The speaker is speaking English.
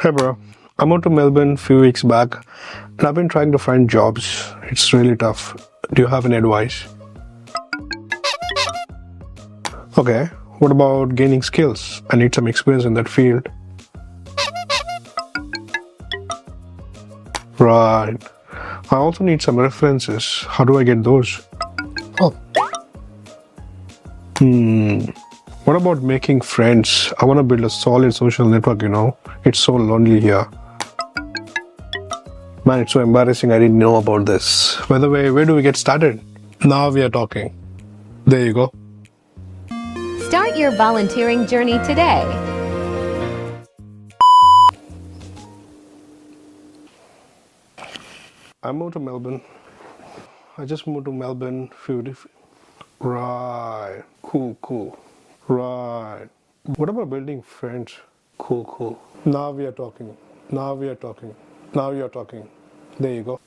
Hey bro, I moved to Melbourne a few weeks back and I've been trying to find jobs. It's really tough. Do you have any advice? Okay, what about gaining skills? I need some experience in that field. Right. I also need some references. How do I get those? Oh. What about making friends? I want to build a solid social network. It's so lonely here. Man, it's so embarrassing I didn't know about this. By the way, where do we get started? Now we are talking. There you go. Start your volunteering journey today. I moved to Melbourne. I just moved to Melbourne. Right. Cool. Right. What about building friends? Cool. Now we are talking. Now you are talking. There you go.